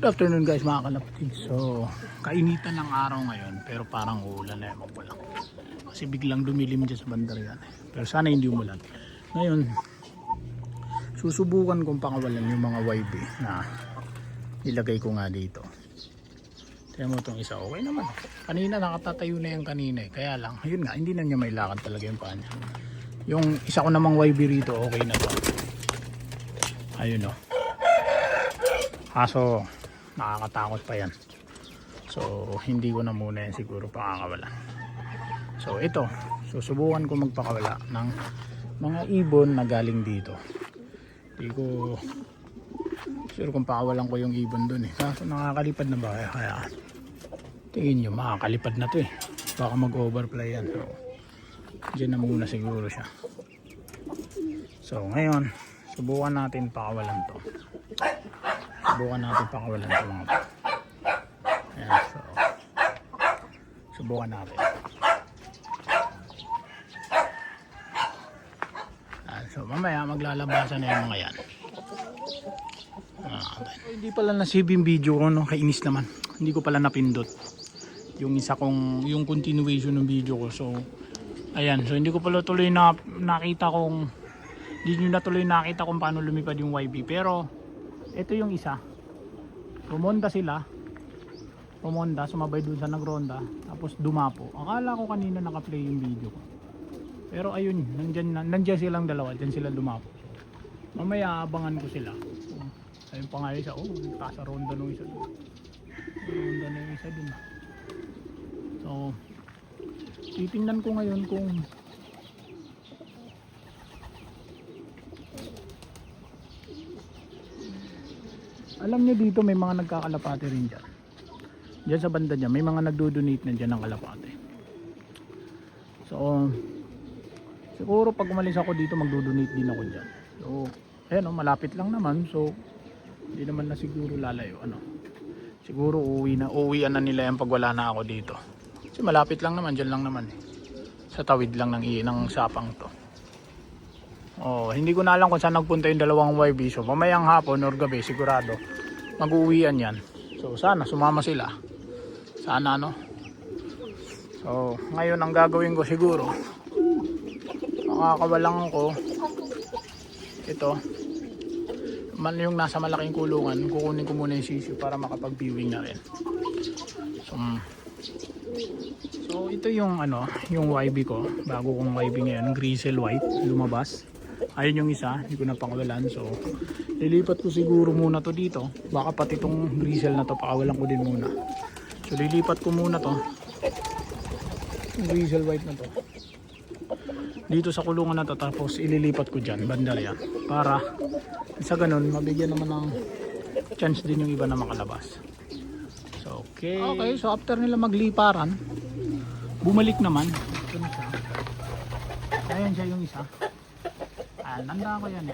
Good afternoon guys mga kalapatid. So kainitan ng araw ngayon pero parang uulan na, ewan ko lang. Kasi biglang dumilim dyan sa bandar yan. Pero sana hindi umulan. Ngayon susubukan kong pakawalan yung mga YB na ilagay ko nga dito. Kaya mo itong isa okay naman. Kanina nakatatayo na yan kanina eh. Kaya lang yun nga, hindi na niya mailakad talaga yung paa niya. Yung isa ko namang YB rito okay na to. Ayun o. Kaso nakakatakot pa yan. So hindi ko na muna yan siguro pakakawalan. So ito, susubukan ko magpakawala ng mga ibon na galing dito. Hindi ko sure kung pakawalan ko yung ibon dun eh. Kaso nakakalipad na ba kaya tingin nyo makakalipad na to eh. Baka mag overfly yan. So dyan na muna siguro siya. So ngayon subukan natin pakawalan to. Subukan natin pakawalan ito mga to. Ayan, so subukan natin. Ayan, so mamaya maglalabasan na yung mga yan. Hindi pala nasave yung video ko, no? Kainis naman. Hindi ko pala napindot yung isa kong, yung continuation ng video ko. So ayan, so hindi ko pala tuloy na nakita kung hindi nyo na tuloy nakita kung paano lumipad yung YB. Pero ito yung isa, rumonda sila, sumabay dun sa nagronda, tapos dumapo. Akala ko kanina naka-play yung video ko, pero ayun, nandyan silang dalawa, dyan sila dumapo. Mamaya abangan ko sila. Ayun pa nga isa, tasa ronda nung isa dun. Ronda na yung isa dun. So titingnan ko ngayon kung alam nyo dito may mga nagkakalapate rin dyan. Dyan sa banda dyan may mga nagdo-donate na dyan ng kalapate. So siguro pag umalis ako dito magdo-donate din ako dyan. So ayan o, malapit lang naman. So hindi naman na siguro lalayo. Siguro uwian na nila yan pag wala na ako dito. Kasi malapit lang naman, dyan lang naman eh. Sa tawid lang ng sapang to. Hindi ko na alam kung saan nagpunta yung dalawang YB. So mamayang hapon or gabi sigurado mag-uwian yan. So sana sumama sila. Sana no. So ngayon ang gagawin ko siguro, makakawalan ko ito man yung nasa malaking kulungan. Kukunin ko muna yung sisyo para makapag-viewing na rin. So ito yung yung YB ko, bago kong YB ngayon, Grizzle White, lumabas. Ayun yung isa, hindi ko na pakawalan. So lilipat ko siguro muna to dito. Baka pati itong Grizzle na to pakawalan ko din muna. So lilipat ko muna to, yung Grizzle White na to, dito sa kulungan na to. Tapos ililipat ko dyan, banda yan, para sa ganun mabigyan naman ng chance din yung iba na makalabas. So okay, so after nila magliparan, bumalik naman. Ito na siya. Ayan siya yung isa. Nanda ko yan.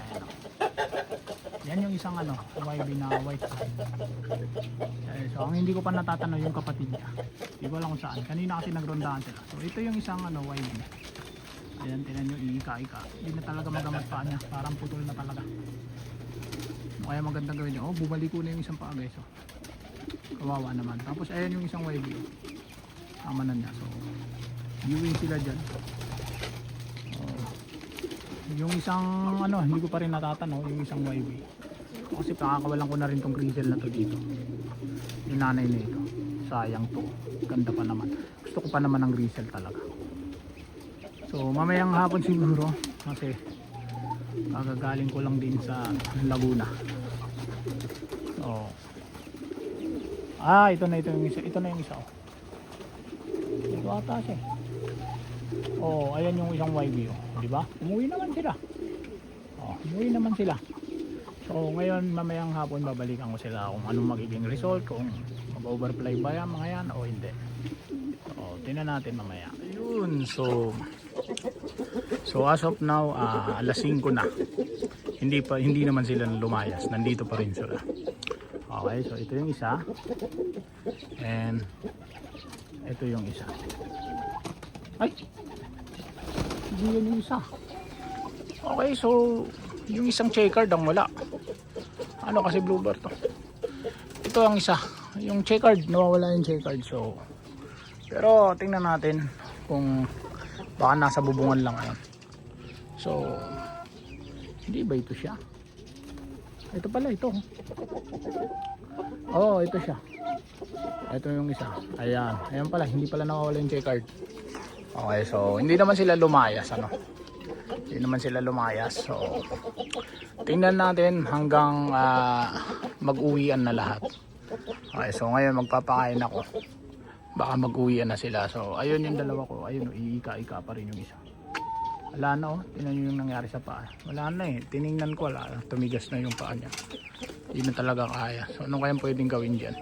Yan yung isang YB na white. So ang hindi ko pa natatanaw yung kapatid niya. Hindi ko alam kung saan. Kanina kasi nagrondahan sila. So ito yung isang YB. Ayan, tinan nyo, iika-ika. Hindi na talaga magamat pa niya. Parang putol na talaga. Kaya magandang gawin niya. Bumalik ko na yung isang paa guys. So kawawa naman. Tapos ayan yung isang YB. Tama na niya. So viewing sila dyan. Yung isang hindi ko pa rin natatanaw yung isang YB. Kasi pakakawalan ko na rin tong Grizzle na to dito. Yung nanay na ito. Sayang to. Ganda pa naman. Gusto ko pa naman ng Grizzle talaga. So mamayang hapon siguro. Kasi kagagaling ko lang din sa Laguna. So ito na yung isa. Ito na yung isa. Ito ata siya. Ayan yung isang YB, di ba? Umuwi naman sila. Umuwi naman sila. So ngayon mamayang hapon babalikan ko sila kung anong magiging result, kung mag-overfly ba yan mga yan o hindi. So tingnan natin mamaya. Ayun, so as of now alas 5 na. Hindi naman sila lumayas. Nandito pa rin sila. Okay, so ito yung isa. And ito yung isa. Ay! Hindi yan yung isa. Okay, so yung isang checkered ang wala. Kasi bluebird to. ito ang isa. Yung checkered, nawawala yung checkered. So, pero tingnan natin kung baka nasa bubungan lang yan. So, hindi ba ito siya? Ito pala, ito. Oo, ito siya. Ito yung isa. Ayan. Ayan pala, hindi pala nawawala yung checkered. Okay, so hindi naman sila lumayas, ano? Hindi naman sila lumayas. So, tingnan natin hanggang mag-uwian na lahat. Okay, so ngayon magpapakain ako. Baka mag-uwian na sila. So, ayun yung dalawa ko. Ayun, iika-ika pa rin yung isa. Wala na, oh. Tingnan nyo yung nangyari sa paa. Wala na eh. Tiningnan ko, wala. Tumigas na yung paa niya. Hindi na talaga kaya. So, ano kayang pwedeng gawin dyan?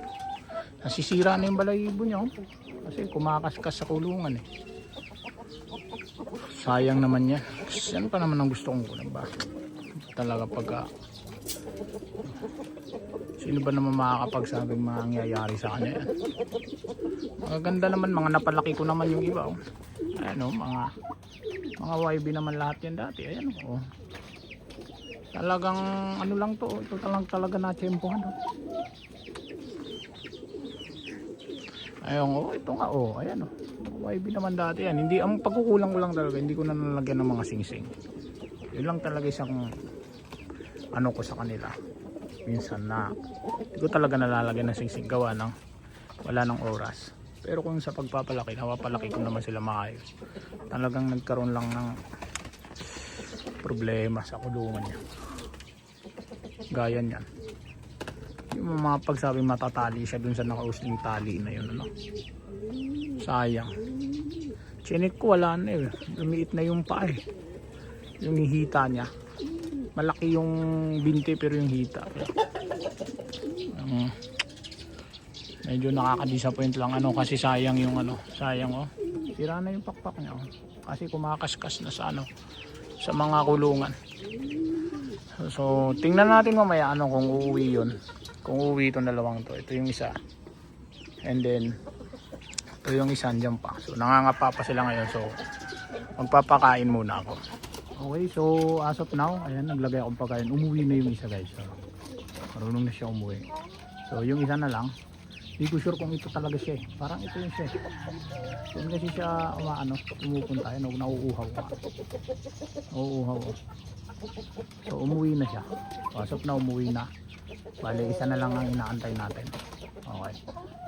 Nasisira na yung balahibo niya, oh. Kasi kumakaskas sa kulungan eh. Sayang naman yan. Yan pa naman ang gusto kong kulang ba? Talaga pagka sino ba naman makakapagsabing mangyayari sa kanya yan? Maganda naman, mga napalaki ko naman yung iba, oh. Ayan, oh, mga YB naman lahat yan dati. Ayan, oh. Talagang ano lang to, ito talaga na tsempohan, oh. Ayun, oh, ito nga, oh, ayan, oh. YB naman dati yan. Hindi, ang pagkukulang ko lang talaga, hindi ko na nalagyan ng mga singsing. Yun lang talaga isang ano ko sa kanila. Minsan na hindi ko talaga nalalagyan ng singsing, gawa ng wala ng oras. Pero kung sa pagpapalaki, napapalaki ko naman sila maayos. Talagang nagkaroon lang ng problema sa kulungan niya. Gaya niyan. Yung mga pagsabing matatali siya dun sa nakausling tali na yun, ano? Sayang. Chinik ko, wala na eh. Lumiit na yung paa eh. Yung hita niya. Malaki yung binti pero yung hita. Medyo nakaka-disappoint lang, ano, kasi sayang yung ano. Sayang, oh. Sira na yung pakpak niya, oh. Kasi kumakaskas na sa ano, sa mga kulungan. So tingnan natin mamaya ano kung uuwi yun. Kung uuwi itong dalawang to. Ito yung isa. And then ito yung isa dyan pa. So nangangapa pa sila ngayon. So magpapakain muna ako. Okay, so as of now, ayan, naglagay akong pagkain. Umuwi na yung isa, guys. So, marunong na siya umuwi. So yung isa na lang. Hindi ko sure kung ito talaga siya eh. Parang ito yung siya. Doon kasi siya pumupunta. Ayan, nauuhaw. Nauuhaw. So umuwi na siya. Pasok na, umuwi na. Bale, isa na lang ang inaantay natin. Okay.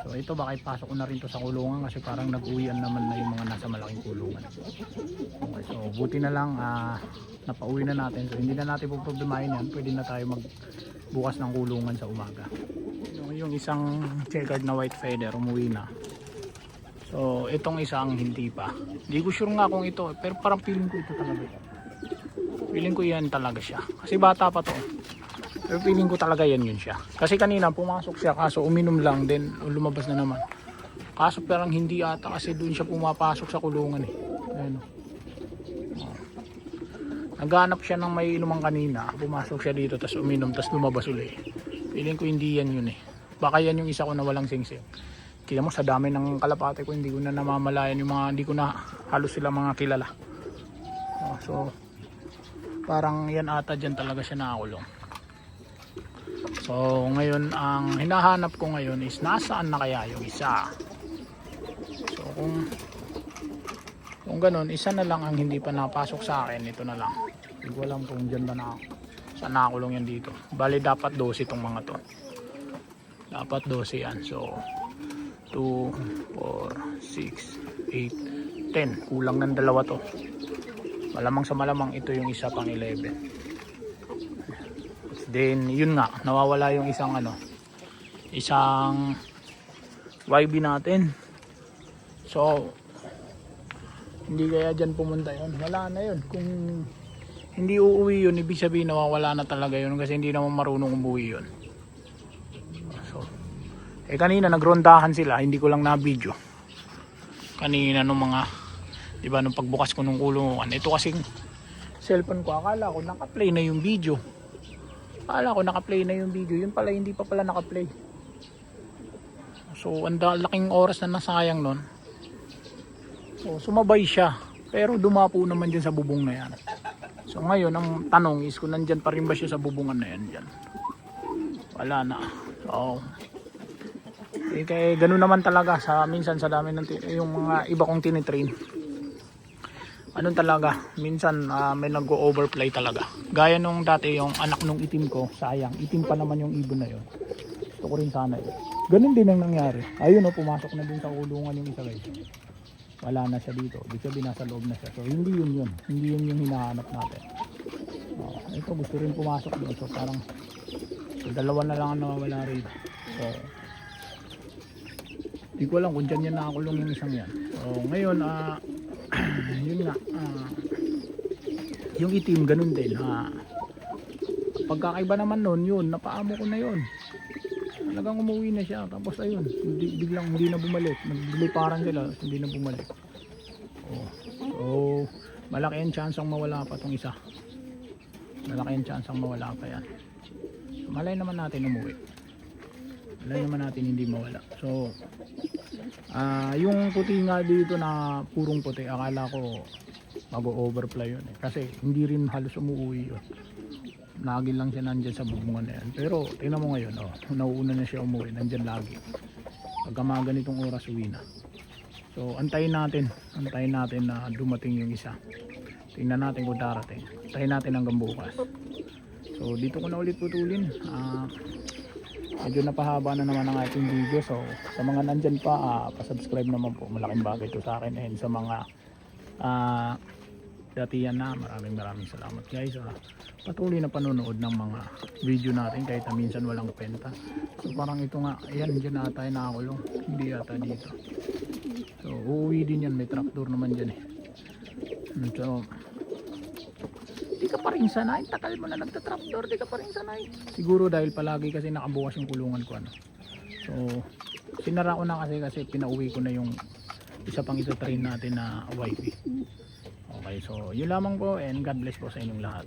So ito, baka ipasok ko na rin to sa kulungan kasi parang nag-uwian naman na yung mga nasa malaking kulungan. Okay, so buti na lang napauwi na natin. So hindi na natin problemahin yan. Pwede na tayo magbukas ng kulungan sa umaga. Yung isang checkered na white feather umuwi na. So itong isang hindi pa. Hindi ko sure nga kung ito, pero parang feeling ko ito talaga. Feeling ko yan talaga siya. Kasi bata pa to. Pero feeling ko talaga yan yun siya. Kasi kanina pumasok siya kaso uminom lang then lumabas na naman. Kaso parang hindi ata kasi doon siya pumapasok sa kulungan eh. Ayun. Naghanap siya ng may inuman kanina. Pumasok siya dito tapos uminom tapos lumabas ulit. Feeling ko hindi yan yun eh. Baka yan yung isa ko na walang singsing. Kaya mo sa dami ng kalapate ko hindi ko na namamalayan yung mga, hindi ko na halos sila mga kilala. So parang yan ata dyan talaga siya nakakulong. So ngayon ang hinahanap ko ngayon is nasaan na kaya yung isa. So kung ganun, isa na lang ang hindi pa napasok sa akin, ito na lang. Hindi ko alam kung dyan ba na saan nakakulong yan dito. Bali dapat 12 itong mga to. Dapat 12 yan. So 2, 4, 6, 8, 10. Kulang ng dalawa to. Malamang sa malamang ito yung isa pang 11. Then yun nga, nawawala yung isang isang YB natin. So hindi kaya dyan pumunta yun. Wala na yun. Kung hindi uuwi yun, ibig sabihin nawawala na talaga yun kasi hindi naman marunong umuwi yun. So kanina nagrondahan sila, hindi ko lang na video. Kanina nung mga, di ba, nung pagbukas ko ng kulungan, ito kasing cellphone ko, akala ko naka-play na yung video. Akala ko naka-play na yung video, yun pala hindi pa pala naka-play. So ang laking oras na nasayang nun. So sumabay siya, pero dumapo naman dyan sa bubong na yan. So ngayon ang tanong is kung nandyan pa rin ba siya sa bubungan na yan dyan. Wala na. So kaya ganun naman talaga sa minsan sa dami ng yung mga iba kong tinitrain. Anong talaga, minsan may nag-overplay talaga. Gaya nung dati yung anak nung itim ko, sayang, itim pa naman yung ibon na yun. Gusto ko rin sana yun. Ganun din ang nangyari. Ayun o, pumasok na din sa kulungan yung isa guys. Wala na siya dito. Ibig sabihin nasa loob na siya. So hindi yun yun. Hindi yun yung hinahanap natin. Ito gusto rin pumasok doon. So parang dalawa na lang ang nawawala rin. So hindi ko alam kung dyan yan nakakulong yung isang yan. So ngayon yun nga yung itim ganun din pagkakaiba naman nun yun napaamo ko na yun talagang umuwi na siya tapos ayun biglang hindi na bumalik nagliparan sila hindi na bumalik so malaki ang chance ang mawala pa tong isa malaki ang chance ang mawala pa yan so, malay naman natin umuwi malay naman natin hindi mawala so yung puti nga dito na purong puti akala ko mag-overfly yun kasi hindi rin halos umuwi yun lagi lang siya nandyan sa bubungan na yan pero tingnan mo ngayon nauuna na siya umuwi nandyan lagi pagka mga ganitong oras uwi na so antayin natin na dumating yung isa tingnan natin kung darating antayin natin hanggang bukas so dito ko na ulit putulin medyo napahaba na naman ang ating video so sa mga nandyan pa pasubscribe naman po malaking bagay to sa akin and sa mga datiyan na maraming salamat guys patuloy na panonood ng mga video natin kahit na minsan walang kwenta so parang ito nga ayan dyan ata yung nakakulong hindi ata dito so uuwi din yan may trapdoor naman dyan so di ka pa rin sanay, takal mo na nagtatrapdoor, di ka pa rin sanay. Siguro dahil palagi kasi nakabukas yung kulungan ko So, sinara ko na kasi pinauwi ko na yung isa pang ito-train natin na YB. Okay, so yun lamang po and God bless po sa inyong lahat.